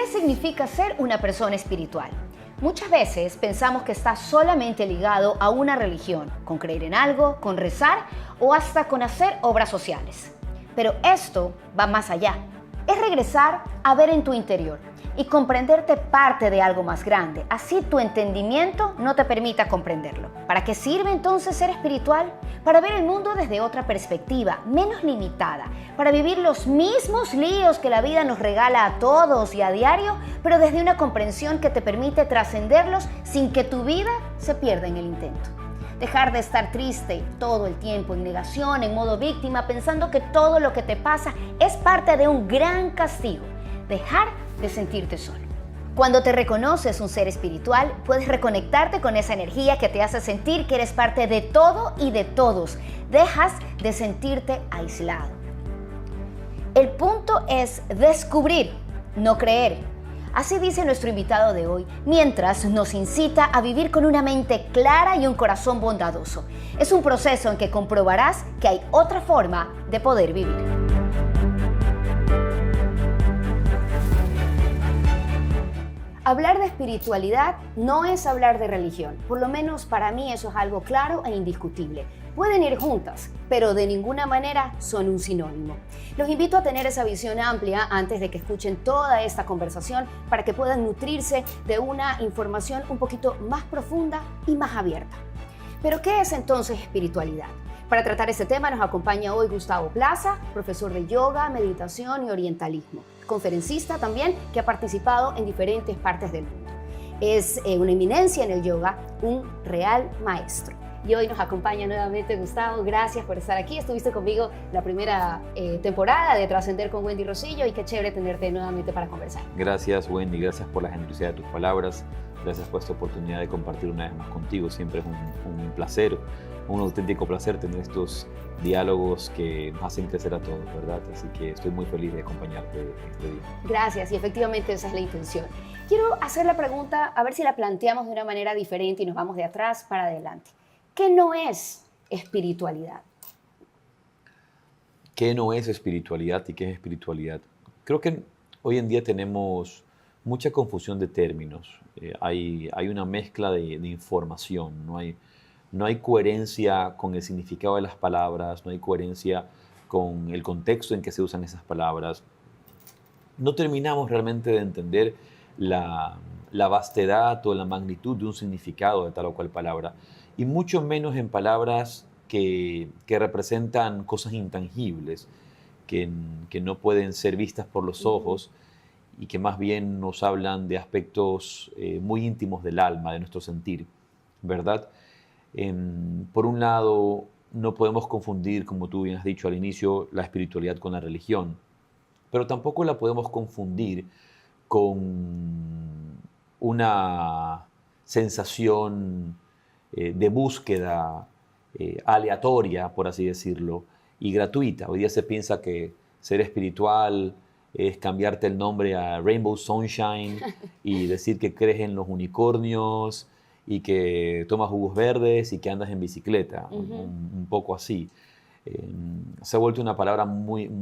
¿Qué significa ser una persona espiritual? Muchas veces pensamos que está solamente ligado a una religión, con creer en algo, con rezar o hasta con hacer obras sociales. Pero esto va más allá. Es regresar a ver en tu interior y comprenderte parte de algo más grande. Así tu entendimiento no te permita comprenderlo. ¿Para qué sirve entonces ser espiritual? Para ver el mundo desde otra perspectiva, menos limitada, para vivir los mismos líos que la vida nos regala a todos y a diario, pero desde una comprensión que te permite trascenderlos sin que tu vida se pierda en el intento. Dejar de estar triste todo el tiempo, en negación, en modo víctima, pensando que todo lo que te pasa es parte de un gran castigo. Dejar de sentirte solo. Cuando te reconoces un ser espiritual, puedes reconectarte con esa energía que te hace sentir que eres parte de todo y de todos. Dejas de sentirte aislado. El punto es descubrir, no creer. Así dice nuestro invitado de hoy, mientras nos incita a vivir con una mente clara y un corazón bondadoso. Es un proceso en que comprobarás que hay otra forma de poder vivir. Hablar de espiritualidad no es hablar de religión. Por lo menos para mí eso es algo claro e indiscutible. Pueden ir juntas, pero de ninguna manera son un sinónimo. Los invito a tener esa visión amplia antes de que escuchen toda esta conversación para que puedan nutrirse de una información un poquito más profunda y más abierta. ¿Pero qué es entonces espiritualidad? Para tratar este tema nos acompaña hoy Gustavo Plaza, profesor de yoga, meditación y orientalismo, conferencista también que ha participado en diferentes partes del mundo. Es una eminencia en el yoga, un real maestro. Y hoy nos acompaña nuevamente Gustavo. Gracias por estar aquí. Estuviste conmigo la primera temporada de Trascender con Wendy Rosillo y qué chévere tenerte nuevamente para conversar. Gracias, Wendy. Gracias por la generosidad de tus palabras. Gracias por esta oportunidad de compartir una vez más contigo. Siempre es un placer, un auténtico placer tener estos diálogos que nos hacen crecer a todos, ¿verdad? Así que estoy muy feliz de acompañarte este día. Gracias, y efectivamente esa es la intención. Quiero hacer la pregunta, a ver si la planteamos de una manera diferente y nos vamos de atrás para adelante. ¿Qué no es espiritualidad? ¿Qué no es espiritualidad y qué es espiritualidad? Creo que hoy en día tenemos mucha confusión de términos. Hay una mezcla de información, no hay coherencia con el significado de las palabras, no hay coherencia con el contexto en que se usan esas palabras. No terminamos realmente de entender la vastedad o la magnitud de un significado de tal o cual palabra, y mucho menos en palabras que representan cosas intangibles, que no pueden ser vistas por los ojos y que más bien nos hablan de aspectos muy íntimos del alma, de nuestro sentir, ¿verdad? Por un lado, no podemos confundir, como tú bien has dicho al inicio, la espiritualidad con la religión, pero tampoco la podemos confundir con una sensación de búsqueda aleatoria, por así decirlo, y gratuita. Hoy día se piensa que ser espiritual es cambiarte el nombre a Rainbow Sunshine y decir que crees en los unicornios y que tomas jugos verdes y que andas en bicicleta, un poco así. Se ha vuelto una palabra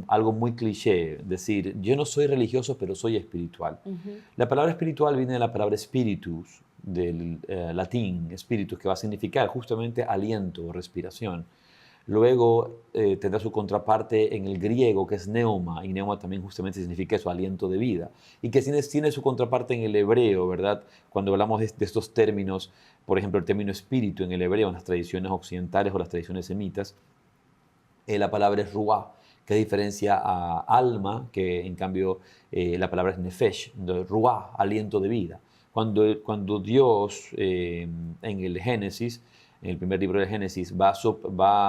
algo muy cliché, decir, yo no soy religioso, pero soy espiritual. La palabra espiritual viene de la palabra spiritus, del latín, spiritus, que va a significar justamente aliento o respiración. Luego tendrá su contraparte en el griego, que es neuma, y neuma también justamente significa eso, aliento de vida, y que tiene su contraparte en el hebreo, ¿verdad? Cuando hablamos de estos términos, por ejemplo, el término espíritu en el hebreo, en las tradiciones occidentales o las tradiciones semitas, la palabra es ruah, que diferencia a alma, que en cambio la palabra es nefesh, ruah, aliento de vida. Cuando Dios en el Génesis, en el primer libro de Génesis, va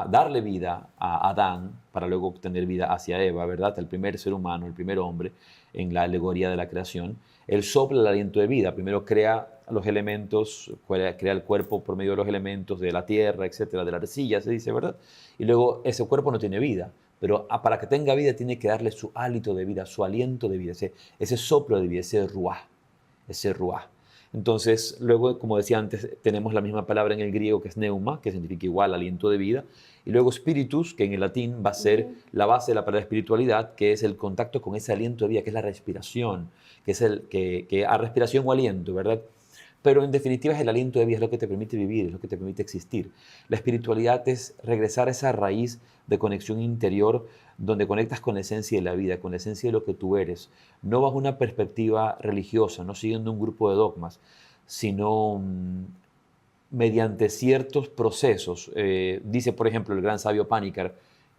a darle vida a Adán para luego obtener vida hacia Eva, ¿verdad? El primer ser humano, el primer hombre, en la alegoría de la creación. Él sopla el aliento de vida. Primero crea los elementos, crea el cuerpo por medio de los elementos de la tierra, etcétera, de la arcilla, se dice, ¿verdad? Y luego ese cuerpo no tiene vida, pero para que tenga vida tiene que darle su hálito de vida, su aliento de vida, ese soplo de vida, ese ruah. Entonces, luego, como decía antes, tenemos la misma palabra en el griego que es pneuma, que significa igual aliento de vida, y luego spiritus, que en el latín va a ser la base de la palabra espiritualidad, que es el contacto con ese aliento de vida, que es la respiración, que es a respiración o aliento, ¿verdad? Pero en definitiva es el aliento de vida, es lo que te permite vivir, es lo que te permite existir. La espiritualidad es regresar a esa raíz de conexión interior donde conectas con la esencia de la vida, con la esencia de lo que tú eres, no bajo una perspectiva religiosa, no siguiendo un grupo de dogmas, sino mediante ciertos procesos. Dice, por ejemplo, el gran sabio Panikar,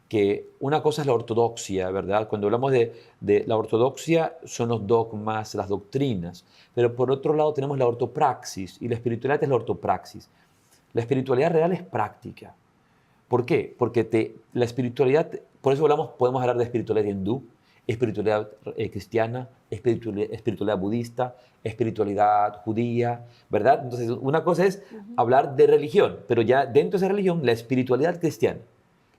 que una cosa es la ortodoxia, ¿verdad? Cuando hablamos de la ortodoxia son los dogmas, las doctrinas, pero por otro lado tenemos la ortopraxis, y la espiritualidad es la ortopraxis. La espiritualidad real es práctica. ¿Por qué? Porque la espiritualidad, por eso podemos hablar de espiritualidad hindú, espiritualidad cristiana, espiritualidad budista, espiritualidad judía, ¿verdad? Entonces, una cosa es hablar de religión, pero ya dentro de esa religión, la espiritualidad cristiana,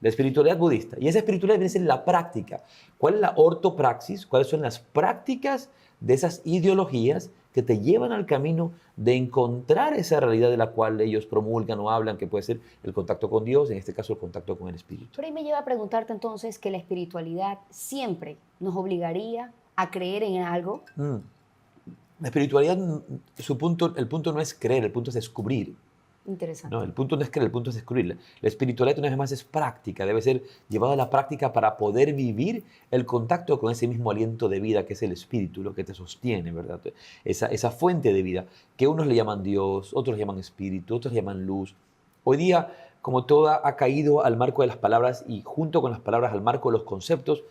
la espiritualidad budista, y esa espiritualidad viene a ser la práctica. ¿Cuál es la ortopraxis? ¿Cuáles son las prácticas de esas ideologías que te llevan al camino de encontrar esa realidad de la cual ellos promulgan o hablan, que puede ser el contacto con Dios, en este caso el contacto con el Espíritu? Pero ahí me lleva a preguntarte entonces que la espiritualidad siempre nos obligaría a creer en algo. La espiritualidad, el punto no es creer, el punto es descubrir. Interesante. No, el punto no es creer, el punto es descubrirla. La espiritualidad, una vez más, es práctica, debe ser llevada a la práctica para poder vivir el contacto con ese mismo aliento de vida que es el espíritu, lo que te sostiene, ¿verdad? Esa fuente de vida, que unos le llaman Dios, otros le llaman espíritu, otros le llaman luz. Hoy día, como todo ha caído al marco de las palabras y junto con las palabras al marco de los conceptos,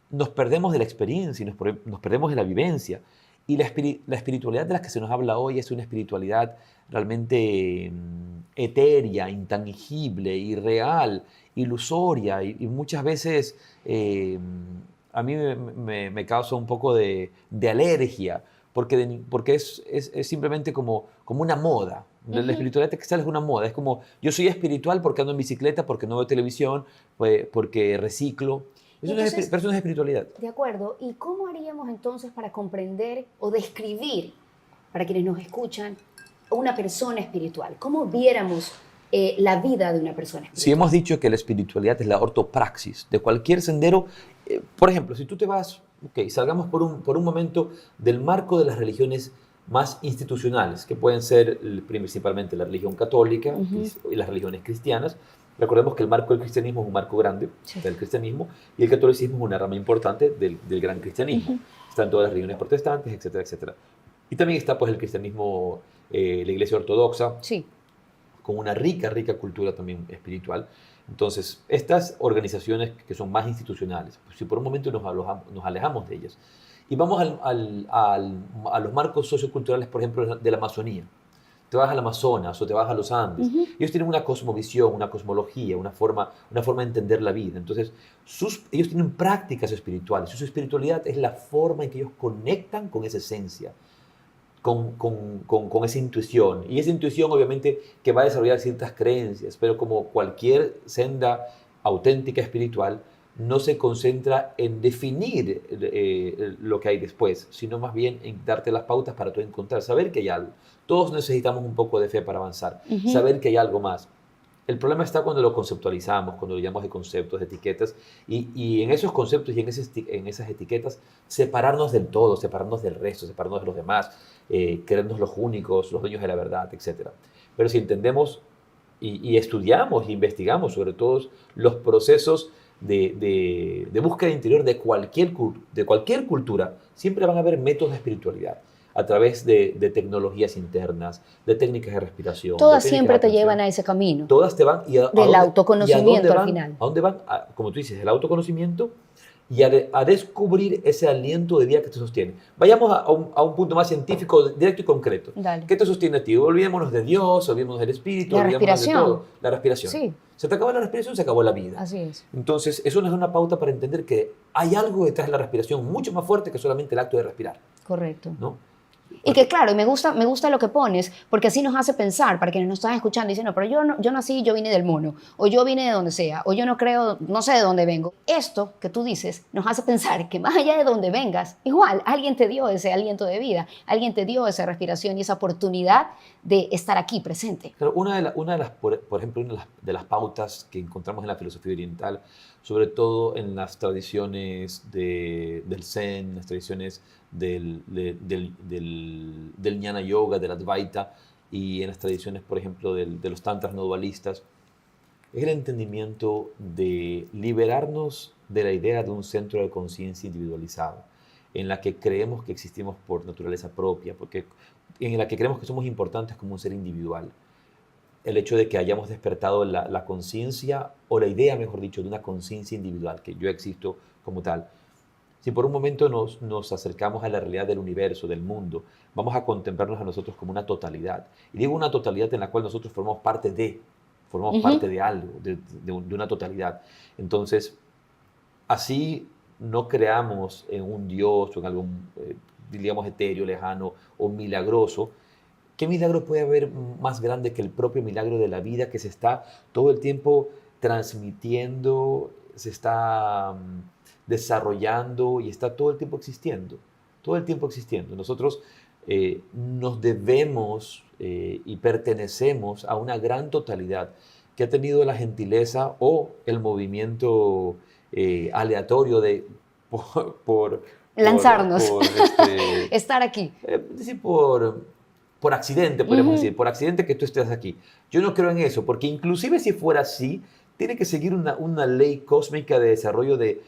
nos perdemos de la experiencia y nos perdemos de la vivencia. Y la espiritualidad de la que se nos habla hoy es una espiritualidad realmente etérea, intangible, irreal, ilusoria y muchas veces a mí me causa un poco de alergia porque es simplemente como una moda. La espiritualidad textual es una moda, es como yo soy espiritual porque ando en bicicleta, porque no veo televisión, porque reciclo. Pero eso no es espiritualidad. De acuerdo. ¿Y cómo haríamos entonces para comprender o describir, para quienes nos escuchan, una persona espiritual? ¿Cómo viéramos la vida de una persona espiritual? Si hemos dicho que la espiritualidad es la ortopraxis de cualquier sendero, por ejemplo, si tú te vas, salgamos por un momento del marco de las religiones más institucionales, que pueden ser principalmente la religión católica y las religiones cristianas. Recordemos que el marco del cristianismo es un marco grande del cristianismo y el catolicismo es una rama importante del gran cristianismo. Están todas las religiones protestantes, etcétera, etcétera. Y también está pues el cristianismo, la iglesia ortodoxa, con una rica cultura también espiritual. Entonces, estas organizaciones que son más institucionales, pues si por un momento nos alejamos de ellas y vamos a los marcos socioculturales, por ejemplo, de la Amazonía, te vas al Amazonas o te vas a los Andes, ellos tienen una cosmovisión, una cosmología, una forma de entender la vida. Entonces, ellos tienen prácticas espirituales. Su espiritualidad es la forma en que ellos conectan con esa esencia, con esa intuición. Y esa intuición, obviamente, que va a desarrollar ciertas creencias, pero como cualquier senda auténtica espiritual, no se concentra en definir lo que hay después, sino más bien en darte las pautas para tú encontrar, saber que hay algo. Todos necesitamos un poco de fe para avanzar, saber que hay algo más. El problema está cuando lo conceptualizamos, cuando lo llamamos de conceptos, de etiquetas, y en esos conceptos y en esas etiquetas separarnos del todo, separarnos del resto, separarnos de los demás, creernos los únicos, los dueños de la verdad, etc. Pero si entendemos y estudiamos e investigamos sobre todos los procesos de búsqueda interior de cualquier cultura, siempre van a haber métodos de espiritualidad a través de tecnologías internas, de técnicas de respiración. Todas siempre te llevan a ese camino. Todas te van. Del autoconocimiento al final. ¿A dónde van? Como tú dices, el autoconocimiento y a descubrir ese aliento de vida que te sostiene. Vayamos a un punto más científico, directo y concreto. Dale. ¿Qué te sostiene a ti? Olvidémonos de Dios, olvidémonos del espíritu, olvidémonos de todo. La respiración. Sí. Se te acabó la respiración, se acabó la vida. Así es. Entonces, eso nos da una pauta para entender que hay algo detrás de la respiración mucho más fuerte que solamente el acto de respirar. Correcto. ¿No? Y que claro, me gusta lo que pones, porque así nos hace pensar, para quienes nos están escuchando, dicen, no, pero yo nací, yo vine del mono, o yo vine de donde sea, o yo no creo, no sé de dónde vengo. Esto que tú dices nos hace pensar que más allá de donde vengas, igual alguien te dio ese aliento de vida, alguien te dio esa respiración y esa oportunidad de estar aquí presente. Pero por ejemplo, una de las pautas que encontramos en la filosofía oriental, sobre todo en las tradiciones del Zen, las tradiciones del Jnana Yoga, del Advaita, y en las tradiciones, por ejemplo, de los tantras no dualistas, es el entendimiento de liberarnos de la idea de un centro de conciencia individualizado, en la que creemos que existimos por naturaleza propia, en la que creemos que somos importantes como un ser individual. El hecho de que hayamos despertado la conciencia, o la idea, mejor dicho, de una conciencia individual, que yo existo como tal. Si por un momento nos acercamos a la realidad del universo, del mundo, vamos a contemplarnos a nosotros como una totalidad. Y digo una totalidad en la cual nosotros formamos parte de algo, de una totalidad. Entonces, así no creamos en un Dios o en algo, digamos, etéreo, lejano o milagroso. ¿Qué milagro puede haber más grande que el propio milagro de la vida que se está todo el tiempo transmitiendo, se está desarrollando y está todo el tiempo existiendo? Todo el tiempo existiendo. Nosotros nos debemos y pertenecemos a una gran totalidad que ha tenido la gentileza o el movimiento aleatorio de lanzarnos, estar aquí. Decir, por accidente, podríamos decir, por accidente que tú estés aquí. Yo no creo en eso, porque inclusive si fuera así, tiene que seguir una ley cósmica de desarrollo de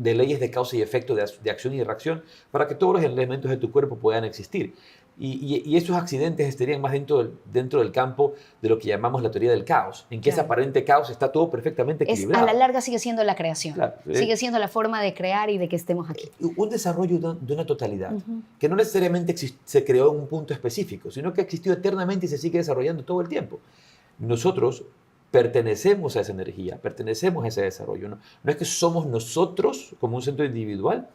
leyes de causa y efecto, de acción y reacción, para que todos los elementos de tu cuerpo puedan existir. Y esos accidentes estarían más dentro del campo de lo que llamamos la teoría del caos, en que ese aparente caos está todo perfectamente equilibrado. A la larga sigue siendo la creación, claro, sigue siendo la forma de crear y de que estemos aquí. Un desarrollo de una totalidad, que no necesariamente se creó en un punto específico, sino que ha existido eternamente y se sigue desarrollando todo el tiempo. Nosotros pertenecemos a esa energía, pertenecemos a ese desarrollo. No es que somos nosotros como un centro individual,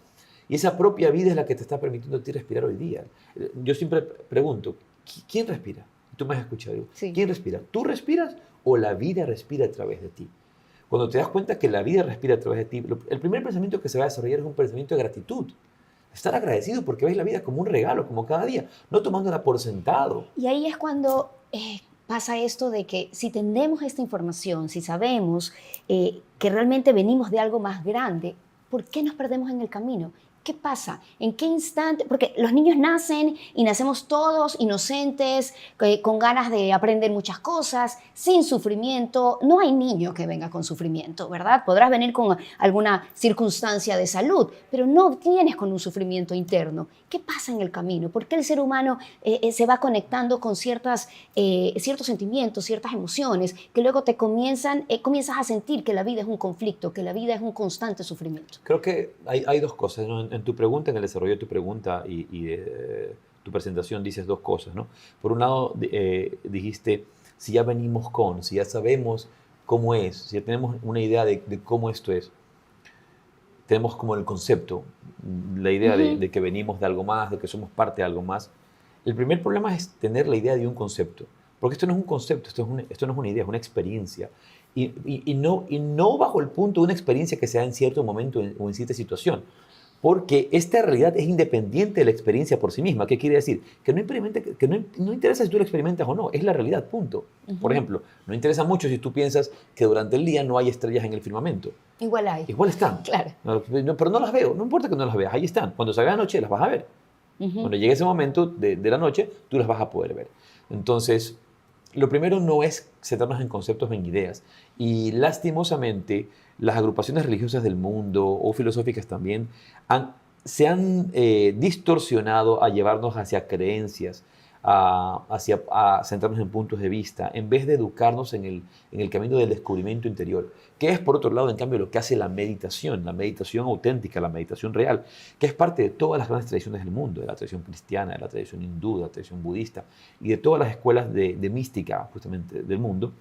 y esa propia vida es la que te está permitiendo a ti respirar hoy día. Yo siempre pregunto, ¿quién respira? Tú me has escuchado. Digo, sí. ¿Quién respira? ¿Tú respiras o la vida respira a través de ti? Cuando te das cuenta que la vida respira a través de ti, el primer pensamiento que se va a desarrollar es un pensamiento de gratitud. Estar agradecido porque ves la vida como un regalo, como cada día, no tomándola por sentado. Y ahí es cuando pasa esto de que si tenemos esta información, si sabemos que realmente venimos de algo más grande, ¿por qué nos perdemos en el camino? ¿Qué pasa? ¿En qué instante? Porque los niños nacen y nacemos todos inocentes, con ganas de aprender muchas cosas, sin sufrimiento. No hay niño que venga con sufrimiento, ¿verdad? Podrás venir con alguna circunstancia de salud, pero no vienes con un sufrimiento interno. ¿Qué pasa en el camino? ¿Por qué el ser humano se va conectando con ciertos sentimientos, ciertas emociones, que luego te comienzas a sentir que la vida es un conflicto, que la vida es un constante sufrimiento? Creo que hay dos cosas, ¿no? En tu pregunta, en el desarrollo de tu pregunta y de tu presentación dices dos cosas, ¿no? Por un lado dijiste, si ya venimos si ya sabemos cómo es, si ya tenemos una idea de cómo esto es, tenemos como el concepto, la idea de que venimos de algo más, de que somos parte de algo más. El primer problema es tener la idea de un concepto, porque esto no es un concepto, esto no es una idea, es una experiencia. Y no bajo el punto de una experiencia que sea en cierto momento o en cierta situación, porque esta realidad es independiente de la experiencia por sí misma. ¿Qué quiere decir? Que no interesa si tú lo experimentas o no, es la realidad, punto. Por ejemplo, no interesa mucho si tú piensas que durante el día no hay estrellas en el firmamento. Igual hay. Igual están. Claro. Pero no las veo, no importa que no las veas, ahí están. Cuando salga la noche las vas a ver. Cuando llegue ese momento de la noche, tú las vas a poder ver. Entonces, lo primero no es centrarnos en conceptos, en ideas. Y lastimosamente, las agrupaciones religiosas del mundo, o filosóficas también, se han distorsionado a llevarnos hacia creencias, a centrarnos en puntos de vista, en vez de educarnos en el camino del descubrimiento interior, que es, por otro lado, en cambio, lo que hace la meditación auténtica, la meditación real, que es parte de todas las grandes tradiciones del mundo, de la tradición cristiana, de la tradición hindú, de la tradición budista, y de todas las escuelas de mística, justamente, del mundo.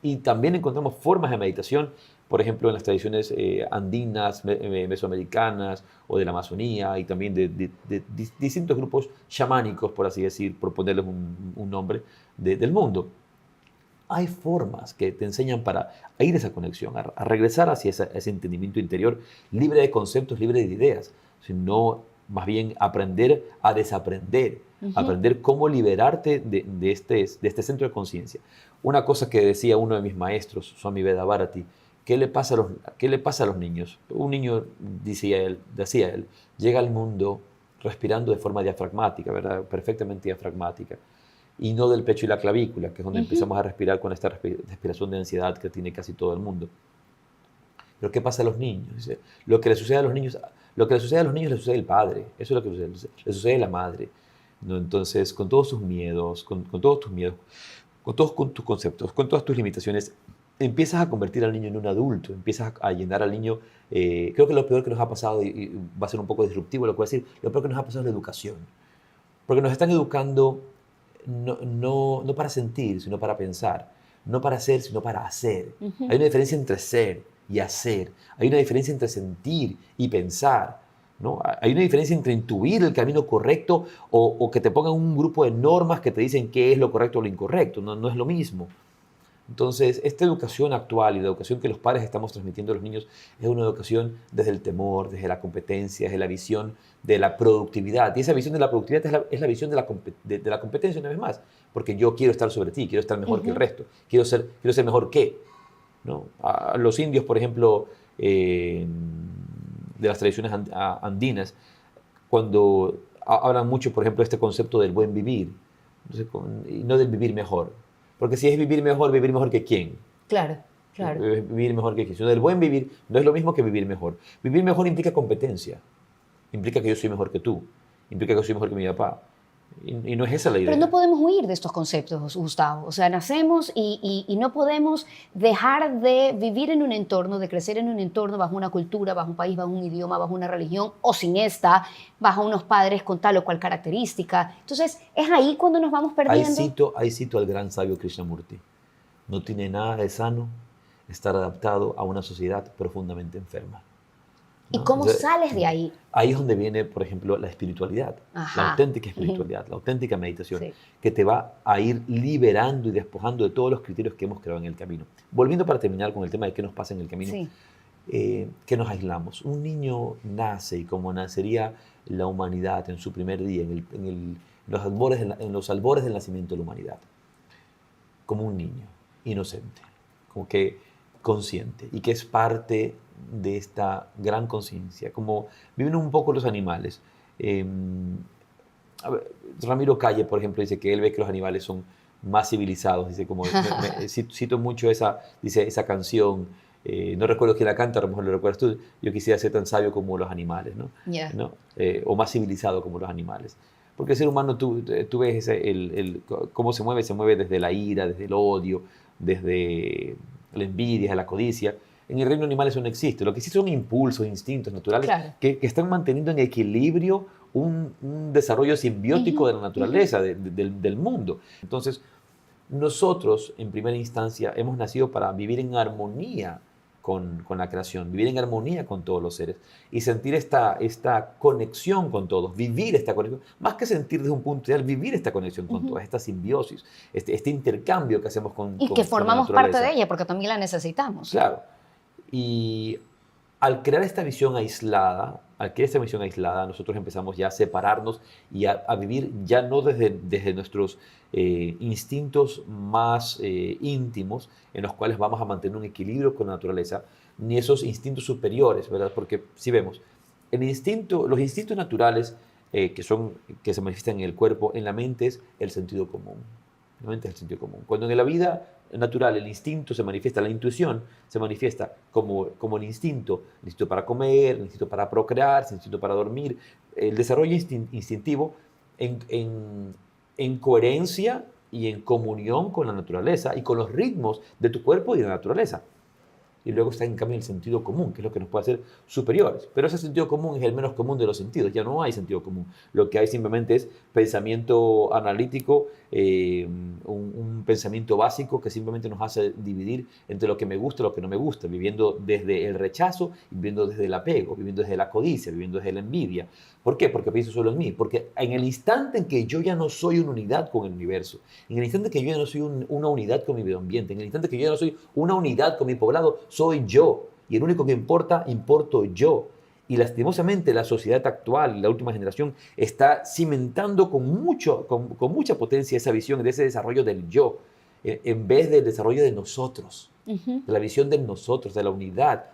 Y también encontramos formas de meditación por ejemplo, en las tradiciones andinas, mesoamericanas o de la Amazonía y también de distintos grupos chamánicos, por así decir, por ponerles un nombre, del mundo. Hay formas que te enseñan para ir a esa conexión, a regresar hacia ese entendimiento interior libre de conceptos, libre de ideas, sino más bien aprender a desaprender, aprender cómo liberarte de este centro de conciencia. Una cosa que decía uno de mis maestros, Swami Vedabharati, ¿qué le pasa a los niños? Un niño, decía él, llega al mundo respirando de forma diafragmática, ¿verdad? Perfectamente diafragmática, y no del pecho y la clavícula, que es donde empezamos a respirar con esta respiración de ansiedad que tiene casi todo el mundo. Pero ¿qué pasa a los niños? Dice, lo que le sucede a los niños le sucede al padre, eso es lo que le sucede a la madre, ¿no? Entonces, con todos sus miedos, con todos tus miedos, con todos tus conceptos, con todas tus limitaciones, empiezas a convertir al niño en un adulto, empiezas a llenar al niño. Creo que lo peor que nos ha pasado, y va a ser un poco disruptivo lo que voy a decir, lo peor que nos ha pasado es la educación. Porque nos están educando no para sentir, sino para pensar. No para ser, sino para hacer. Hay una diferencia entre ser y hacer. Hay una diferencia entre sentir y pensar, ¿no? Hay una diferencia entre intuir el camino correcto o que te pongan un grupo de normas que te dicen qué es lo correcto o lo incorrecto. No es lo mismo. Entonces, esta educación actual y la educación que los padres estamos transmitiendo a los niños es una educación desde el temor, desde la competencia, desde la visión de la productividad. Y esa visión de la productividad es la visión de la competencia, una vez más. Porque yo quiero estar sobre ti, quiero estar mejor que el resto, quiero ser mejor que, ¿no? A los indios, por ejemplo, de las tradiciones andinas, cuando hablan mucho, por ejemplo, de este concepto del buen vivir, y no del vivir mejor. Porque si es vivir mejor que quién. Claro, claro. Vivir mejor que quién. Sino del buen vivir no es lo mismo que vivir mejor. Vivir mejor implica competencia. Implica que yo soy mejor que tú. Implica que yo soy mejor que mi papá. Y no es esa la idea. Pero no podemos huir de estos conceptos, Gustavo. O sea, nacemos y no podemos dejar de vivir en un entorno, de crecer en un entorno bajo una cultura, bajo un país, bajo un idioma, bajo una religión, o sin esta, bajo unos padres con tal o cual característica. Entonces, es ahí cuando nos vamos perdiendo. Ahí cito al gran sabio Krishnamurti. No tiene nada de sano estar adaptado a una sociedad profundamente enferma. ¿Y cómo sales de ahí? Ahí es donde viene, por ejemplo, la espiritualidad, la auténtica espiritualidad, la auténtica meditación, que te va a ir liberando y despojando de todos los criterios que hemos creado en el camino. Volviendo para terminar con el tema de qué nos pasa en el camino, que nos aislamos. Un niño nace y como nacería la humanidad en su primer día, en los albores del nacimiento de la humanidad, como un niño inocente, como que consciente y que es parte de esta gran conciencia, como viven un poco los animales. Ramiro Calle, por ejemplo, dice que él ve que los animales son más civilizados. Dice, como cito mucho esa canción, no recuerdo quién la canta, a lo mejor lo recuerdas tú. Yo quisiera ser tan sabio como los animales, ¿no? ¿No? O más civilizado como los animales. Porque el ser humano, tú ves cómo se mueve desde la ira, desde el odio, desde la envidia, la codicia. En el reino animal eso no existe. Lo que existe son impulsos, instintos naturales que están manteniendo en equilibrio un desarrollo simbiótico de la naturaleza, del mundo. Entonces, nosotros, en primera instancia, hemos nacido para vivir en armonía con la creación, vivir en armonía con todos los seres y sentir esta conexión con todos, vivir esta conexión, más que sentir desde un punto ideal, vivir esta conexión con todos, esta simbiosis, este intercambio que hacemos con y que formamos parte de ella, porque también la necesitamos. Claro. Y al crear esta visión aislada, nosotros empezamos ya a separarnos y a vivir ya no desde nuestros instintos más íntimos, en los cuales vamos a mantener un equilibrio con la naturaleza, ni esos instintos superiores, ¿verdad? Porque si vemos, los instintos naturales que se manifiestan en el cuerpo, en la mente es el sentido común. Cuando en la vida natural el instinto se manifiesta, la intuición se manifiesta como el instinto para comer, el instinto para procrear, el instinto para dormir, el desarrollo instintivo en coherencia y en comunión con la naturaleza y con los ritmos de tu cuerpo y de la naturaleza. y luego está en cambio el sentido común, que es lo que nos puede hacer superiores. Pero ese sentido común es el menos común de los sentidos, ya no hay sentido común. Lo que hay simplemente es pensamiento analítico, un pensamiento básico que simplemente nos hace dividir entre lo que me gusta y lo que no me gusta, viviendo desde el rechazo, viviendo desde el apego, viviendo desde la codicia, viviendo desde la envidia. ¿Por qué? Porque pienso solo en mí. Porque en el instante en que yo ya no soy una unidad con el universo, en el instante en que yo ya no soy una unidad con mi medio ambiente, en el instante en que yo ya no soy una unidad con mi poblado, soy yo. Y el único que importa, importo yo. Y lastimosamente la sociedad actual, la última generación, está cimentando con mucha potencia esa visión de ese desarrollo del yo, en vez del desarrollo de nosotros, de la visión de nosotros, de la unidad.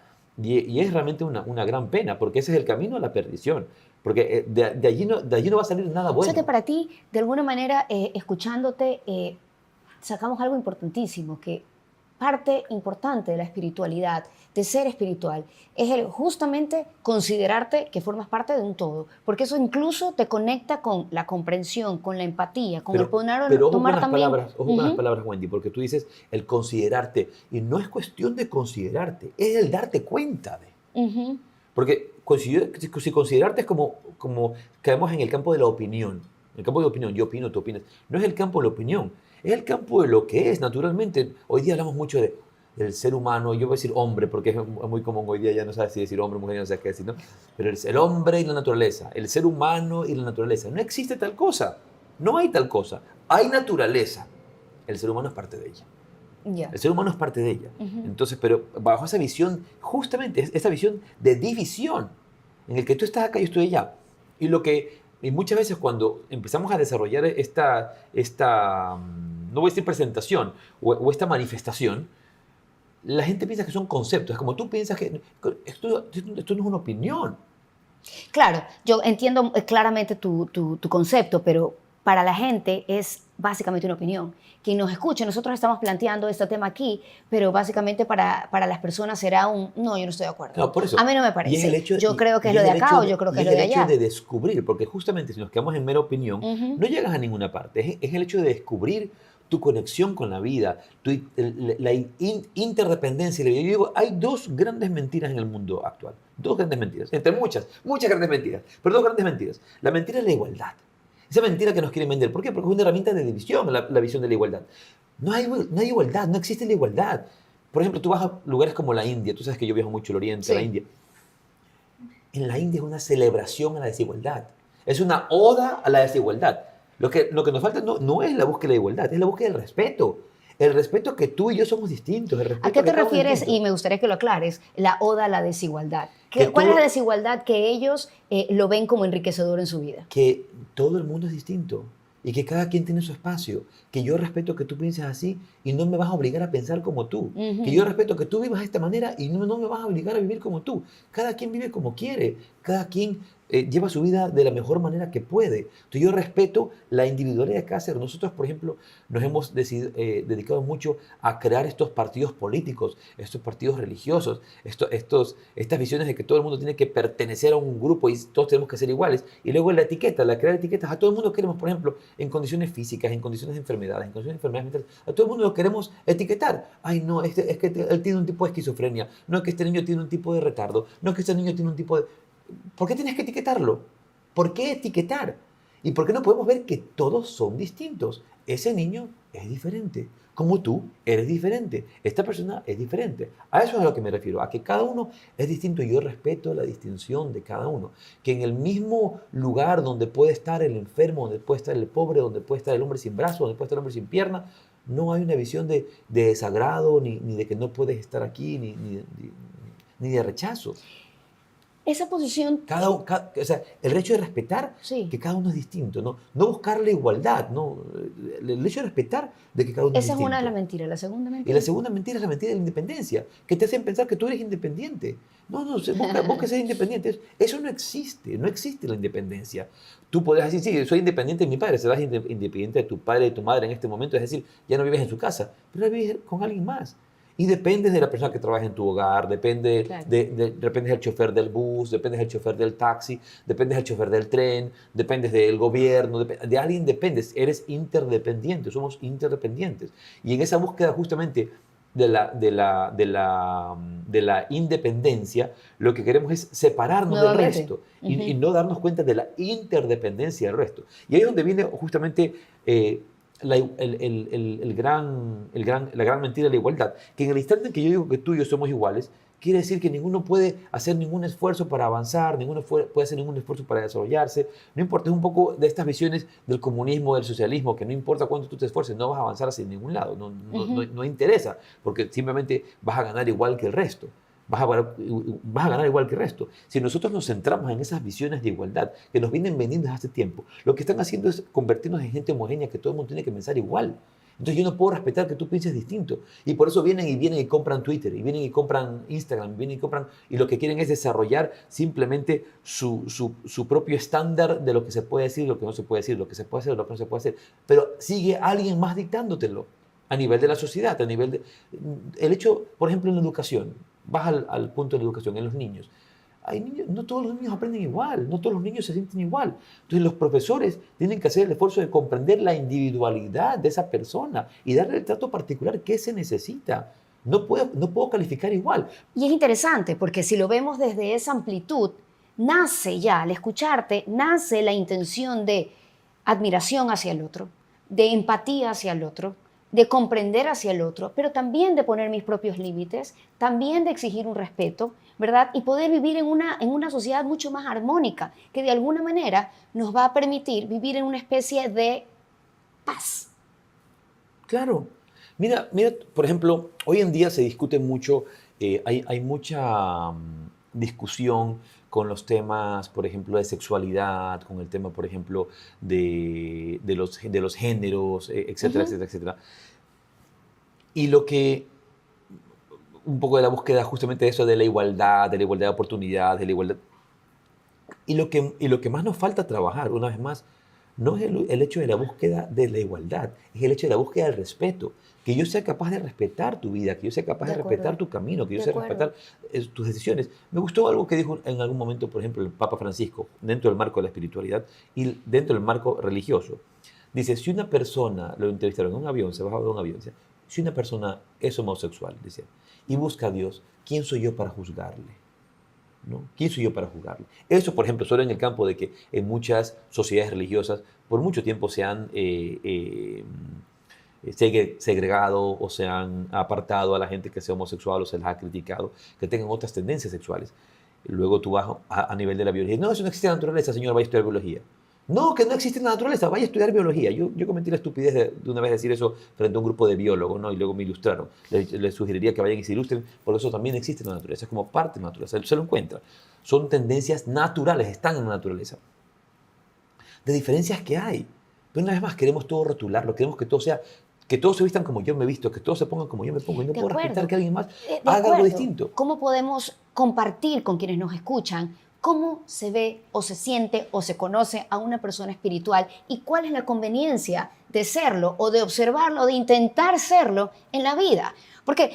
Y es realmente una gran pena, porque ese es el camino a la perdición. Porque de allí no va a salir nada bueno. O sea que para ti, de alguna manera, escuchándote, sacamos algo importantísimo, que parte importante de la espiritualidad, de ser espiritual, es el justamente considerarte que formas parte de un todo, porque eso incluso te conecta con la comprensión, con la empatía, con el poner, pero ojo tomar con las también... palabras, ojo con las palabras, Wendy, porque tú dices el considerarte, y no es cuestión de considerarte, es el darte cuenta de. Porque si considerarte es como caemos en el campo de la opinión. En el campo de la opinión, yo opino, tú opinas. No es el campo de la opinión, es el campo de lo que es, naturalmente. Hoy día hablamos mucho del ser humano, yo voy a decir hombre, porque es muy común hoy día, ya no sabes si decir hombre, mujer, no sé qué decir, ¿no? Pero el hombre y la naturaleza, el ser humano y la naturaleza. No existe tal cosa, no hay tal cosa. Hay naturaleza, el ser humano es parte de ella. Yeah. El ser humano es parte de ella. Entonces, pero bajo esa visión, justamente esa visión de división, en el que tú estás acá y yo estoy allá. Y muchas veces cuando empezamos a desarrollar no voy a decir presentación, o esta manifestación, la gente piensa que son conceptos. Es como tú piensas que esto no es una opinión. Claro, yo entiendo claramente tu concepto, pero para la gente es básicamente una opinión. Quien nos escuche, nosotros estamos planteando este tema aquí, pero básicamente para las personas será no, yo no estoy de acuerdo. No, por eso. A mí no me parece. Yo creo que es lo de acá o yo creo que es lo de allá. Es el hecho de descubrir, porque justamente si nos quedamos en mera opinión, no llegas a ninguna parte. Es el hecho de descubrir tu conexión con la vida, la interdependencia. Yo digo, hay dos grandes mentiras en el mundo actual. Dos grandes mentiras, entre muchas grandes mentiras, pero dos grandes mentiras. La mentira es la igualdad. Esa mentira que nos quieren vender. ¿Por qué? Porque es una herramienta de división la visión de la igualdad. No hay igualdad, no existe la igualdad. Por ejemplo, tú vas a lugares como la India, tú sabes que yo viajo mucho al Oriente, a la India. En la India es una celebración a la desigualdad. Es una oda a la desigualdad. Lo que nos falta no es la búsqueda de la igualdad, es la búsqueda del respeto. El respeto que tú y yo somos distintos. ¿A qué te refieres? Y me gustaría que lo aclares, la oda a la desigualdad. ¿Cuál es la desigualdad que ellos lo ven como enriquecedor en su vida? Que todo el mundo es distinto y que cada quien tiene su espacio. Que yo respeto que tú pienses así y no me vas a obligar a pensar como tú. Que yo respeto que tú vivas de esta manera y no me vas a obligar a vivir como tú. Cada quien vive como quiere. Cada quien lleva su vida de la mejor manera que puede. Entonces yo respeto la individualidad de cada ser. Nosotros, por ejemplo, nos hemos dedicado mucho a crear estos partidos políticos, estos partidos religiosos, estas visiones de que todo el mundo tiene que pertenecer a un grupo y todos tenemos que ser iguales. Y luego crear etiquetas. A todo el mundo queremos, por ejemplo, en condiciones físicas, en condiciones de enfermedades, en condiciones de enfermedades mentales, a todo el mundo lo queremos etiquetar. Ay, no, es que él tiene un tipo de esquizofrenia. No, es que este niño tiene un tipo de retardo. No, es que este niño tiene un tipo de... ¿Por qué tienes que etiquetarlo? ¿Por qué etiquetar? ¿Y por qué no podemos ver que todos son distintos? Ese niño es diferente, como tú eres diferente. Esta persona es diferente. A eso es a lo que me refiero, a que cada uno es distinto y yo respeto la distinción de cada uno. Que en el mismo lugar donde puede estar el enfermo, donde puede estar el pobre, donde puede estar el hombre sin brazo, donde puede estar el hombre sin pierna, no hay una visión de desagrado, ni de que no puedes estar aquí, ni de rechazo. Esa posición... O sea, el hecho de respetar que cada uno es distinto, no buscar la igualdad, no, el hecho de respetar de que cada uno es distinto. Esa es una de las mentiras. ¿La segunda mentira? Y la segunda mentira es la mentira de la independencia, que te hacen pensar que tú eres independiente. No, busca ser independiente. Eso no existe la independencia. Tú podrías decir, sí, soy independiente de mi padre, serás independiente de tu padre y de tu madre en este momento, es decir, ya no vives en su casa, pero vives con alguien más. Y dependes de la persona que trabaja en tu hogar, dependes del chofer del bus, dependes del chofer del taxi, dependes del chofer del tren, dependes del gobierno, de alguien dependes, eres interdependiente, somos interdependientes. Y en esa búsqueda justamente de la independencia, lo que queremos es separarnos del resto y no darnos cuenta de la interdependencia del resto. Y ahí es donde viene justamente la gran mentira de la igualdad, que en el instante en que yo digo que tú y yo somos iguales, quiere decir que ninguno puede hacer ningún esfuerzo para avanzar, ninguno puede hacer ningún esfuerzo para desarrollarse. No importa, es un poco de estas visiones del comunismo, del socialismo, que no importa cuánto tú te esfuerces, no vas a avanzar hacia ningún lado, no interesa, porque simplemente vas a ganar igual que el resto. Vas a ganar igual que el resto. Si nosotros nos centramos en esas visiones de igualdad que nos vienen vendiendo desde hace tiempo, lo que están haciendo es convertirnos en gente homogénea, que todo el mundo tiene que pensar igual. Entonces yo no puedo respetar que tú pienses distinto. Y por eso vienen y compran Twitter, y vienen y compran Instagram, y lo que quieren es desarrollar simplemente su propio estándar de lo que se puede decir y lo que no se puede decir, lo que se puede hacer y lo que no se puede hacer. Pero sigue alguien más dictándotelo a nivel de la sociedad, a nivel de... El hecho, por ejemplo, en la educación, vas al punto de la educación, en los niños. Hay niños, no todos los niños aprenden igual, no todos los niños se sienten igual. Entonces los profesores tienen que hacer el esfuerzo de comprender la individualidad de esa persona y darle el trato particular que se necesita. No puedo calificar igual. Y es interesante porque si lo vemos desde esa amplitud, nace ya, al escucharte, nace la intención de admiración hacia el otro, de empatía hacia el otro, de comprender hacia el otro, pero también de poner mis propios límites, también de exigir un respeto, ¿verdad? Y poder vivir en una sociedad mucho más armónica, que de alguna manera nos va a permitir vivir en una especie de paz. Claro. Mira, por ejemplo, hoy en día se discute mucho, hay mucha discusión con los temas, por ejemplo, de sexualidad, con el tema, por ejemplo, de los géneros, etcétera, etcétera, etcétera. Y un poco de la búsqueda justamente de eso de la igualdad de oportunidades, de la igualdad. Y lo que más nos falta trabajar, una vez más, no es el hecho de la búsqueda de la igualdad, es el hecho de la búsqueda del respeto. Que yo sea capaz de respetar tu vida, que yo sea capaz de respetar tu camino, que yo sea respetar tus decisiones. Me gustó algo que dijo en algún momento, por ejemplo, el Papa Francisco, dentro del marco de la espiritualidad y dentro del marco religioso. Dice, si una persona, lo entrevistaron en un avión, se bajaba de un avión, dice, si una persona es homosexual, dice, y busca a Dios, ¿quién soy yo para juzgarle? ¿No? ¿Quién soy yo para juzgarle? Eso, por ejemplo, solo en el campo de que en muchas sociedades religiosas por mucho tiempo se han segregado o se han apartado a la gente que sea homosexual o se les ha criticado, que tengan otras tendencias sexuales. Luego tú vas a nivel de la biología. No, eso no existe en la naturaleza, señor, vaya a estudiar biología. No, que no existe en la naturaleza, vaya a estudiar biología. Yo cometí la estupidez de una vez decir eso frente a un grupo de biólogos, ¿no? Y luego me ilustraron. Les sugeriría que vayan y se ilustren, porque eso también existe en la naturaleza, es como parte de la naturaleza, se lo encuentra. Son tendencias naturales, están en la naturaleza. De diferencias que hay. Pero una vez más queremos todo rotularlo, queremos que todo sea, que todos se vistan como yo me he visto, que todos se pongan como yo me pongo, y no puedo respetar que alguien más haga algo distinto. ¿Cómo podemos compartir con quienes nos escuchan cómo se ve o se siente o se conoce a una persona espiritual y cuál es la conveniencia de serlo o de observarlo o de intentar serlo en la vida? Porque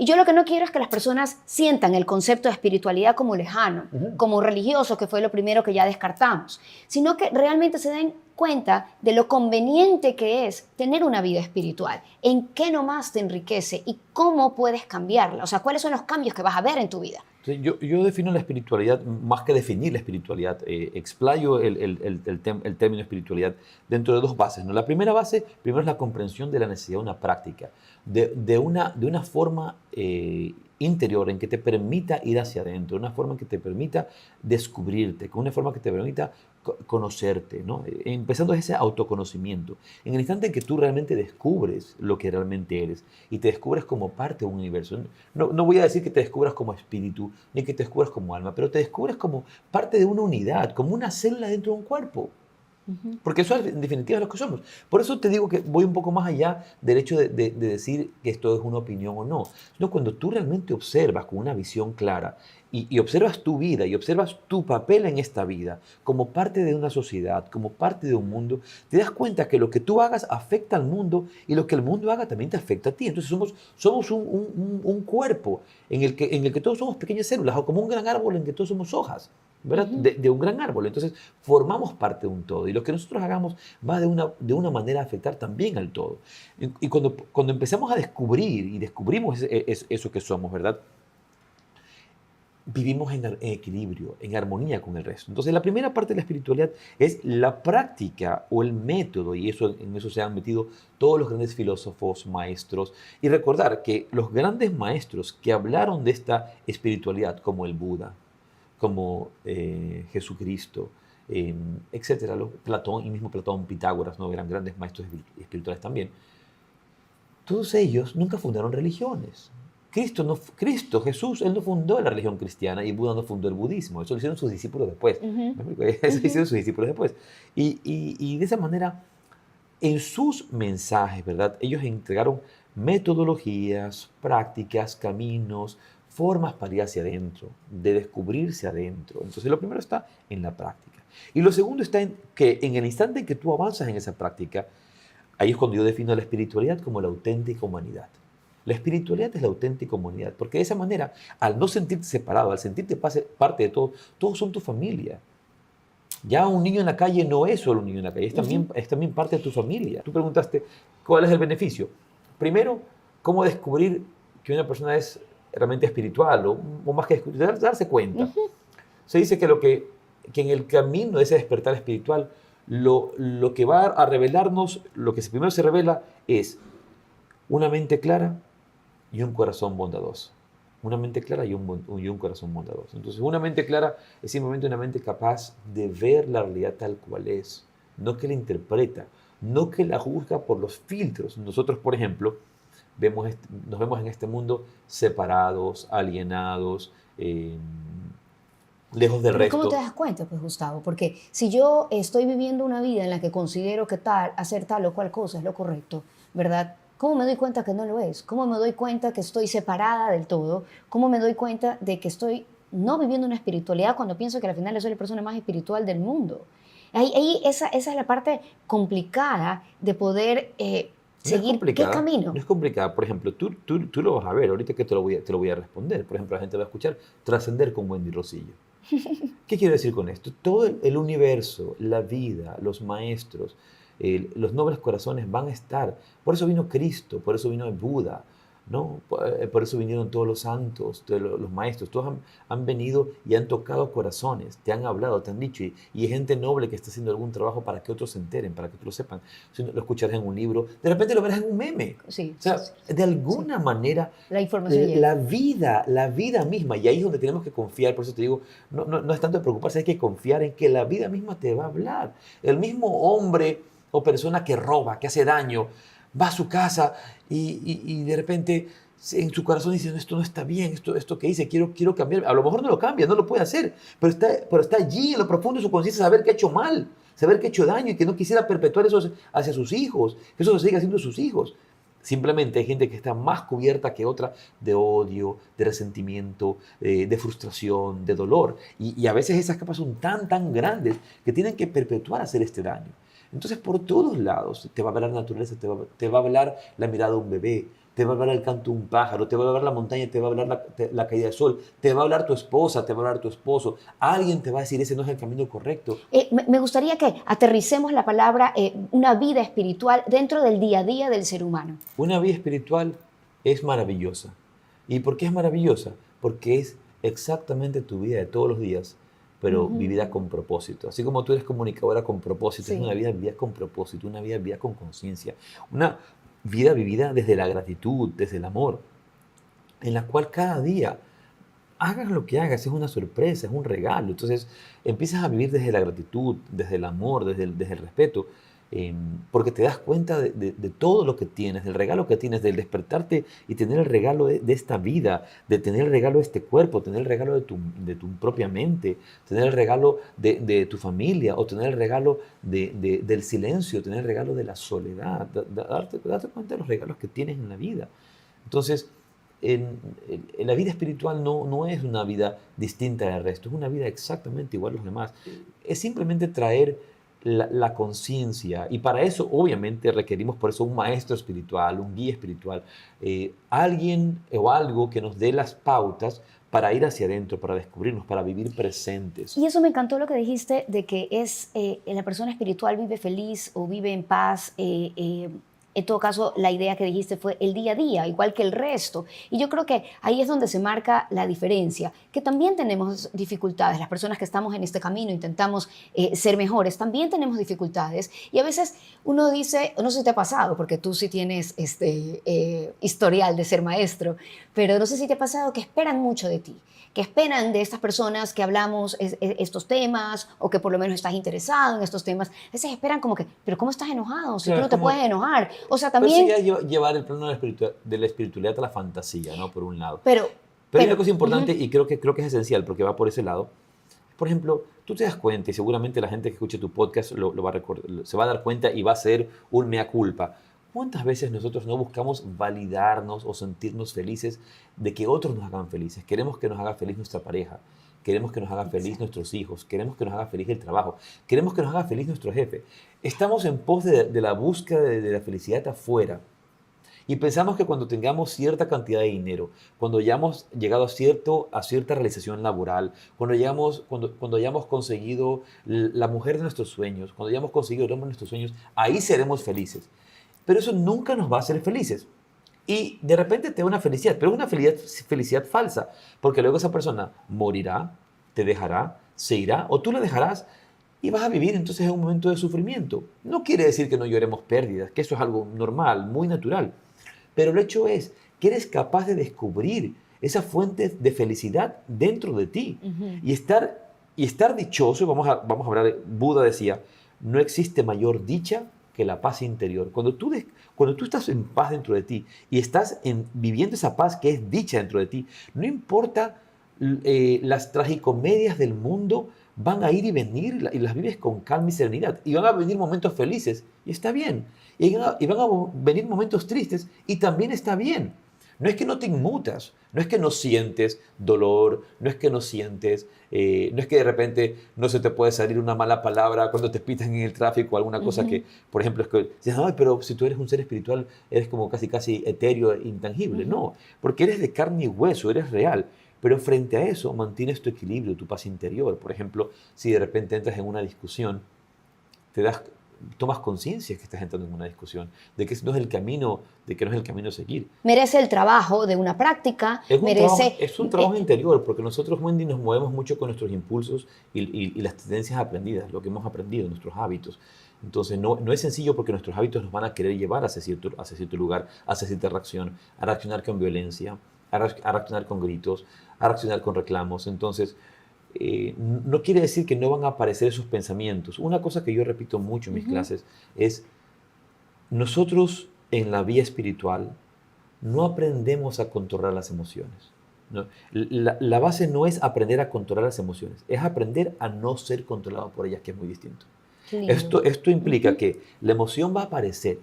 yo lo que no quiero es que las personas sientan el concepto de espiritualidad como lejano, como religioso, que fue lo primero que ya descartamos, sino que realmente se den cuenta de lo conveniente que es tener una vida espiritual, en qué nomás te enriquece y cómo puedes cambiarla, o sea, cuáles son los cambios que vas a ver en tu vida. Yo defino la espiritualidad, más que definir la espiritualidad, explayo el término espiritualidad dentro de dos bases, ¿no? La primera base, primero es la comprensión de la necesidad de una práctica, de una forma interior en que te permita ir hacia adentro, una forma que te permita descubrirte, una forma que te permita conocerte, ¿no? Empezando ese autoconocimiento. En el instante en que tú realmente descubres lo que realmente eres y te descubres como parte de un universo, no voy a decir que te descubras como espíritu ni que te descubras como alma, pero te descubres como parte de una unidad, como una célula dentro de un cuerpo. Porque eso es en definitiva lo que somos. Por eso te digo que voy un poco más allá del hecho de decir que esto es una opinión o no. Sino cuando tú realmente observas con una visión clara y observas tu vida y observas tu papel en esta vida como parte de una sociedad, como parte de un mundo, te das cuenta que lo que tú hagas afecta al mundo y lo que el mundo haga también te afecta a ti. Entonces somos un cuerpo en el que todos somos pequeñas células o como un gran árbol en que todos somos hojas. ¿verdad? De un gran árbol. Entonces, formamos parte de un todo. Y lo que nosotros hagamos va de una manera a afectar también al todo. Y cuando empezamos a descubrir y descubrimos eso que somos, ¿verdad? Vivimos en equilibrio, en armonía con el resto. Entonces, la primera parte de la espiritualidad es la práctica o el método, y en eso se han metido todos los grandes filósofos, maestros, y recordar que los grandes maestros que hablaron de esta espiritualidad, como el Buda, como Jesucristo, etcétera, Platón, y mismo Platón, Pitágoras, ¿no? Eran grandes maestros espirituales también. Todos ellos nunca fundaron religiones. Jesús, él no fundó la religión cristiana y Buda no fundó el budismo. Eso lo hicieron sus discípulos después. Eso lo hicieron sus discípulos después. Y de esa manera, en sus mensajes, ¿verdad? Ellos entregaron metodologías, prácticas, caminos, formas para ir hacia adentro, de descubrirse adentro. Entonces, lo primero está en la práctica. Y lo segundo está en que en el instante en que tú avanzas en esa práctica, ahí es cuando yo defino la espiritualidad como la auténtica humanidad. La espiritualidad es la auténtica humanidad, porque de esa manera, al no sentirte separado, al sentirte parte de todo, todos son tu familia. Ya un niño en la calle no es solo un niño en la calle, es también parte de tu familia. Tú preguntaste, ¿cuál es el beneficio? Primero, ¿cómo descubrir que una persona es realmente espiritual o más que darse cuenta? Se dice que en el camino de ese despertar espiritual, lo que va a revelarnos, lo que primero se revela es una mente clara y un corazón bondadoso. Una mente clara y un corazón bondadoso. Entonces, una mente clara es simplemente una mente capaz de ver la realidad tal cual es, no que la interpreta, no que la juzga por los filtros. Nosotros, por ejemplo, nos vemos en este mundo separados, alienados, lejos del resto. ¿Cómo te das cuenta, pues, Gustavo? Porque si yo estoy viviendo una vida en la que considero que hacer tal o cual cosa es lo correcto, ¿verdad? ¿Cómo me doy cuenta que no lo es? ¿Cómo me doy cuenta que estoy separada del todo? ¿Cómo me doy cuenta de que estoy no viviendo una espiritualidad cuando pienso que al final soy la persona más espiritual del mundo? Esa es la parte complicada de poder seguir. ¿Qué camino? No es complicada. Por ejemplo, tú lo vas a ver, ahorita que te lo voy a responder. Por ejemplo, la gente va a escuchar Trascender con Wendy Rosillo. ¿Qué quiero decir con esto? Todo el universo, la vida, los maestros, los nobles corazones van a estar. Por eso vino Cristo, por eso vino el Buda, ¿no? Por eso vinieron todos los santos, los maestros. Todos han venido y han tocado corazones, te han hablado, te han dicho. Y hay gente noble que está haciendo algún trabajo para que otros se enteren, para que otros lo sepan. Si lo escucharás en un libro, de repente lo verás en un meme. Sí, o sea, de alguna manera, la información la vida misma, y ahí es donde tenemos que confiar. Por eso te digo, no es tanto de preocuparse, hay que confiar en que la vida misma te va a hablar. El mismo hombre o persona que roba, que hace daño, va a su casa y de repente en su corazón dice, no, esto no está bien, esto que hice, quiero cambiar. A lo mejor no lo cambia, no lo puede hacer, pero está allí en lo profundo de su conciencia saber que ha hecho mal, saber que ha hecho daño y que no quisiera perpetuar eso hacia sus hijos, que eso se siga haciendo sus hijos. Simplemente hay gente que está más cubierta que otra de odio, de resentimiento, de frustración, de dolor. Y a veces esas capas son tan grandes que tienen que perpetuar hacer este daño. Entonces, por todos lados te va a hablar la naturaleza, te va a hablar la mirada de un bebé, te va a hablar el canto de un pájaro, te va a hablar la montaña, te va a hablar la caída del sol, te va a hablar tu esposa, te va a hablar tu esposo. Alguien te va a decir, ese no es el camino correcto. Me gustaría que aterricemos la palabra una vida espiritual dentro del día a día del ser humano. Una vida espiritual es maravillosa. ¿Y por qué es maravillosa? Porque es exactamente tu vida de todos los días, pero vivida con propósito. Así como tú eres comunicadora con propósito, sí. Es una vida vivida con propósito, una vida vivida con conciencia, una vida vivida desde la gratitud, desde el amor, en la cual cada día, hagas lo que hagas, es una sorpresa, es un regalo. Entonces empiezas a vivir desde la gratitud, desde el amor, desde el respeto, porque te das cuenta de todo lo que tienes, del regalo que tienes, del despertarte y tener el regalo de esta vida, de tener el regalo de este cuerpo, tener el regalo de tu propia mente, tener el regalo de tu familia, o tener el regalo del silencio, tener el regalo de la soledad, darte cuenta de los regalos que tienes en la vida. Entonces, la vida espiritual no es una vida distinta del resto, es una vida exactamente igual a los demás. Es simplemente traer la conciencia, y para eso obviamente requerimos por eso un maestro espiritual, un guía espiritual, alguien o algo que nos dé las pautas para ir hacia adentro, para descubrirnos, para vivir presentes. Y eso me encantó lo que dijiste de que la persona espiritual vive feliz o vive en paz. En todo caso, la idea que dijiste fue el día a día, igual que el resto. Y yo creo que ahí es donde se marca la diferencia, que también tenemos dificultades. Las personas que estamos en este camino, intentamos ser mejores, también tenemos dificultades. Y a veces uno dice, no sé si te ha pasado, porque tú sí tienes historial de ser maestro, pero no sé si te ha pasado que esperan mucho de ti, que esperan de estas personas que hablamos estos temas o que por lo menos estás interesado en estos temas. A veces esperan como que, pero ¿cómo estás enojado? Si Claro, tú no te puedes enojar. O sea, pero también... eso ya llevar el plano de la espiritualidad a la fantasía, ¿no? Por un lado. Pero Pero hay una cosa importante y creo que es esencial porque va por ese lado. Por ejemplo, tú te das cuenta y seguramente la gente que escuche tu podcast lo va a se va a dar cuenta y va a ser un mea culpa. ¿Cuántas veces nosotros no buscamos validarnos o sentirnos felices de que otros nos hagan felices? Queremos que nos haga feliz nuestra pareja, queremos que nos haga feliz nuestros hijos, queremos que nos haga feliz el trabajo, queremos que nos haga feliz nuestro jefe. Estamos en pos de la búsqueda de la felicidad afuera. Y pensamos que cuando tengamos cierta cantidad de dinero, cuando hayamos llegado a cierta realización laboral, cuando hayamos conseguido la mujer de nuestros sueños, cuando hayamos conseguido el hombre de nuestros sueños, ahí seremos felices. Pero eso nunca nos va a hacer felices. Y de repente te da una felicidad, pero es una felicidad falsa, porque luego esa persona morirá, te dejará, se irá, o tú la dejarás y vas a vivir entonces en un momento de sufrimiento. No quiere decir que no lloremos pérdidas, que eso es algo normal, muy natural. Pero el hecho es que eres capaz de descubrir esa fuente de felicidad dentro de ti. Y estar dichoso, vamos a hablar, Buda decía, no existe mayor dicha que la paz interior. Cuando tú estás en paz dentro de ti y estás viviendo esa paz que es dicha dentro de ti, no importa las tragicomedias del mundo, van a ir y venir y las vives con calma y serenidad. Y van a venir momentos felices y está bien. Y van a venir momentos tristes y también está bien. No es que no te inmutas, no es que no sientes dolor, no es que no sientes, no es que de repente no se te puede salir una mala palabra cuando te pitan en el tráfico, alguna cosa que, por ejemplo, es que dices, ay, pero si tú eres un ser espiritual, eres como casi etéreo, intangible. No, porque eres de carne y hueso, eres real. Pero frente a eso mantienes tu equilibrio, tu paz interior. Por ejemplo, si de repente entras en una discusión, tomas conciencia que estás entrando en una discusión, de que no es el camino, a seguir. Merece el trabajo de una práctica, es un trabajo interior, porque nosotros, Wendy, nos movemos mucho con nuestros impulsos y las tendencias aprendidas, lo que hemos aprendido, nuestros hábitos. Entonces, no es sencillo porque nuestros hábitos nos van a querer llevar hacia cierto lugar, hacia cierta reacción, a reaccionar con violencia, a reaccionar con gritos, a reaccionar con reclamos. Entonces, no quiere decir que no van a aparecer esos pensamientos. Una cosa que yo repito mucho en mis clases es, nosotros en la vía espiritual no aprendemos a controlar las emociones. ¿No? La base no es aprender a controlar las emociones, es aprender a no ser controlado por ellas, que es muy distinto. Esto implica que la emoción va a aparecer,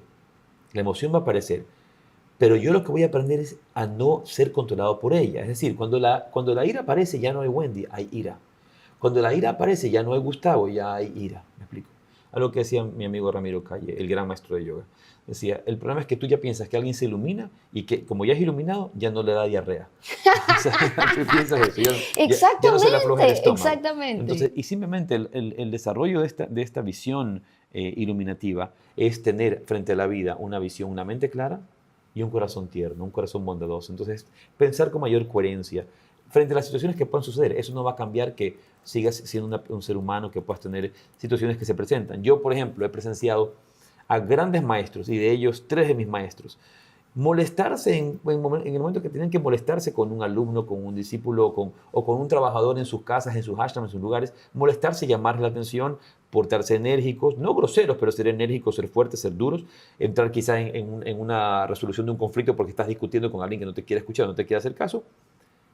pero yo lo que voy a aprender es a no ser controlado por ella. Es decir, cuando la ira aparece ya no hay Wendy, hay ira. Cuando la ira aparece ya no hay Gustavo, ya hay ira. ¿Me explico? Algo que decía mi amigo Ramiro Calle, el gran maestro de yoga. Decía, el problema es que tú ya piensas que alguien se ilumina y que como ya es iluminado, ya no le da diarrea. O sea, tú piensas eso, ya no se le afloja el estómago. Exactamente. Entonces, y simplemente el desarrollo de esta visión iluminativa es tener frente a la vida una mente clara y un corazón tierno, un corazón bondadoso. Entonces, pensar con mayor coherencia frente a las situaciones que puedan suceder. Eso no va a cambiar que sigas siendo un ser humano, que puedas tener situaciones que se presentan. Yo, por ejemplo, he presenciado a grandes maestros, y de ellos 3 de mis maestros, molestarse en el momento que tienen que molestarse con un alumno, con un discípulo o con un trabajador en sus casas, en sus ashrams, en sus lugares, molestarse y llamarle la atención, portarse enérgicos, no groseros, pero ser enérgicos, ser fuertes, ser duros, entrar quizá en una resolución de un conflicto porque estás discutiendo con alguien que no te quiere escuchar, no te quiere hacer caso.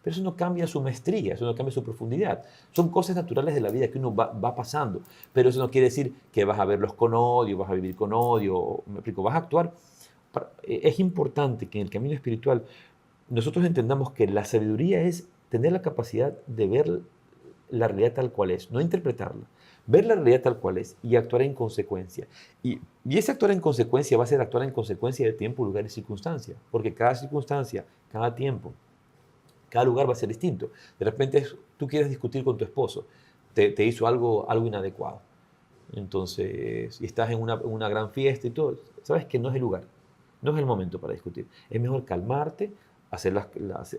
Pero eso no cambia su maestría, eso no cambia su profundidad. Son cosas naturales de la vida que uno va pasando. Pero eso no quiere decir que vas a verlos con odio, vas a vivir con odio. Me explico, vas a actuar. Es importante que en el camino espiritual nosotros entendamos que la sabiduría es tener la capacidad de ver la realidad tal cual es, no interpretarla. Ver la realidad tal cual es y actuar en consecuencia. Y ese actuar en consecuencia va a ser actuar en consecuencia de tiempo, lugar y circunstancia. Porque cada circunstancia, cada tiempo, Cada lugar va a ser distinto. De repente tú quieres discutir con tu esposo, te hizo algo inadecuado. Entonces, y estás en una gran fiesta y todo, sabes que no es el lugar, no es el momento para discutir. Es mejor calmarte,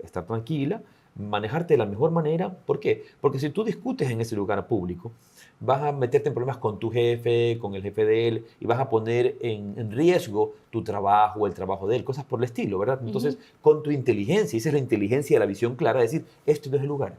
estar tranquila, manejarte de la mejor manera. ¿Por qué? Porque si tú discutes en ese lugar público, vas a meterte en problemas con tu jefe, con el jefe de él, y vas a poner en riesgo tu trabajo, el trabajo de él, cosas por el estilo, ¿verdad? Entonces, con tu inteligencia, esa es la inteligencia de la visión clara, decir, esto no es el lugar.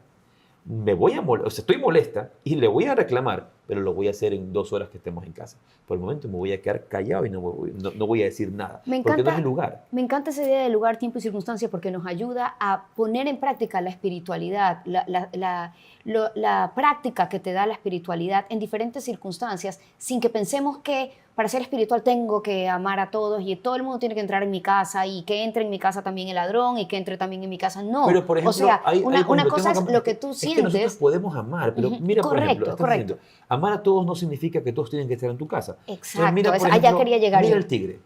Estoy molesta y le voy a reclamar, pero lo voy a hacer en 2 horas que estemos en casa. Por el momento me voy a quedar callado y no voy a decir nada, porque no es el lugar. Me encanta esa idea de lugar, tiempo y circunstancia, porque nos ayuda a poner en práctica la espiritualidad, la práctica que te da la espiritualidad en diferentes circunstancias, sin que pensemos que para ser espiritual tengo que amar a todos y todo el mundo tiene que entrar en mi casa y que entre en mi casa también el ladrón y que entre también en mi casa. No, pero por ejemplo, o sea, una cosa es lo que tú sientes. Es que nosotros podemos amar, pero mira, correcto, por ejemplo, diciendo, amar a todos no significa que todos tienen que estar en tu casa. Exacto, mira, por allá ejemplo, quería llegar mira yo. el tigre.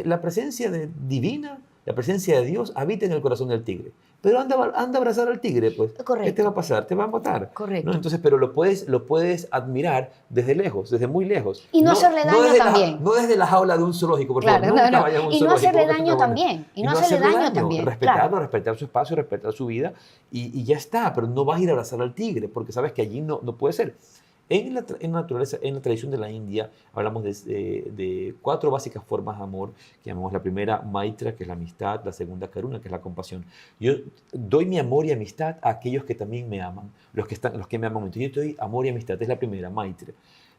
La presencia divina, la presencia de Dios habita en el corazón del tigre. Pero anda a abrazar al tigre, pues. Correcto. ¿Qué te va a pasar? Te va a matar. Correcto. ¿No? Entonces, pero lo puedes admirar desde lejos, desde muy lejos. Y no hacerle daño también. No desde la jaula de un zoológico, por favor. Nunca vaya a un y zoológico. No hacerle daño también. Y no hacerle daño también. Respetarlo, claro. respetar su espacio, respetar su vida y ya está. Pero no vas a ir a abrazar al tigre porque sabes que allí no puede ser. En la naturaleza, en la tradición de la India, hablamos de 4 básicas formas de amor, que llamamos la primera Maitra, que es la amistad, la segunda Karuna, que es la compasión. Yo doy mi amor y amistad a aquellos que también me aman, los que me aman. Entonces yo te doy amor y amistad, es la primera, Maitra,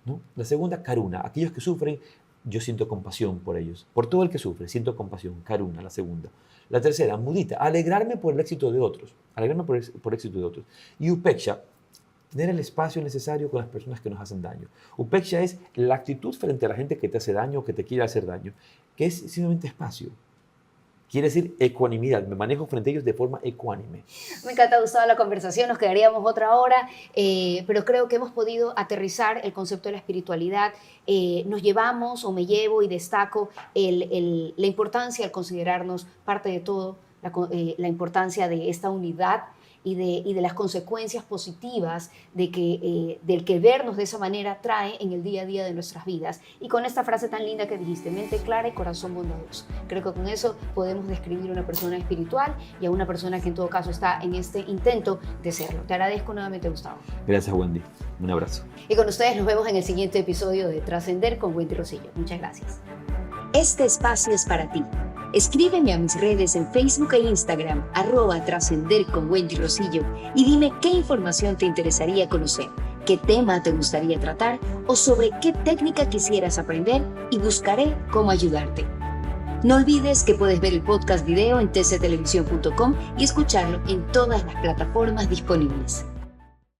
¿no? La segunda, Karuna, aquellos que sufren, yo siento compasión por ellos. Por todo el que sufre, siento compasión, Karuna, la segunda. La tercera, Mudita, alegrarme por el éxito de otros, alegrarme por el éxito de otros. Y Upeksha, tener el espacio necesario con las personas que nos hacen daño. Upeksha es la actitud frente a la gente que te hace daño o que te quiere hacer daño, que es simplemente espacio. Quiere decir ecuanimidad. Me manejo frente a ellos de forma ecuánime. Me encanta, Gustavo, la conversación. Nos quedaríamos otra hora, pero creo que hemos podido aterrizar el concepto de la espiritualidad. Nos llevamos, o me llevo y destaco la importancia al considerarnos parte de todo, la importancia de esta unidad y de las consecuencias positivas del que vernos de esa manera trae en el día a día de nuestras vidas. Y con esta frase tan linda que dijiste, mente clara y corazón bondadoso. Creo que con eso podemos describir a una persona espiritual y a una persona que en todo caso está en este intento de serlo. Te agradezco nuevamente, Gustavo. Gracias, Wendy. Un abrazo. Y con ustedes nos vemos en el siguiente episodio de Trascender con Wendy Rosillo. Muchas gracias. Este espacio es para ti. Escríbeme a mis redes en Facebook e Instagram, @trascender con Wendy Rosillo, y dime qué información te interesaría conocer, qué tema te gustaría tratar o sobre qué técnica quisieras aprender y buscaré cómo ayudarte. No olvides que puedes ver el podcast video en tctelevisión.com y escucharlo en todas las plataformas disponibles.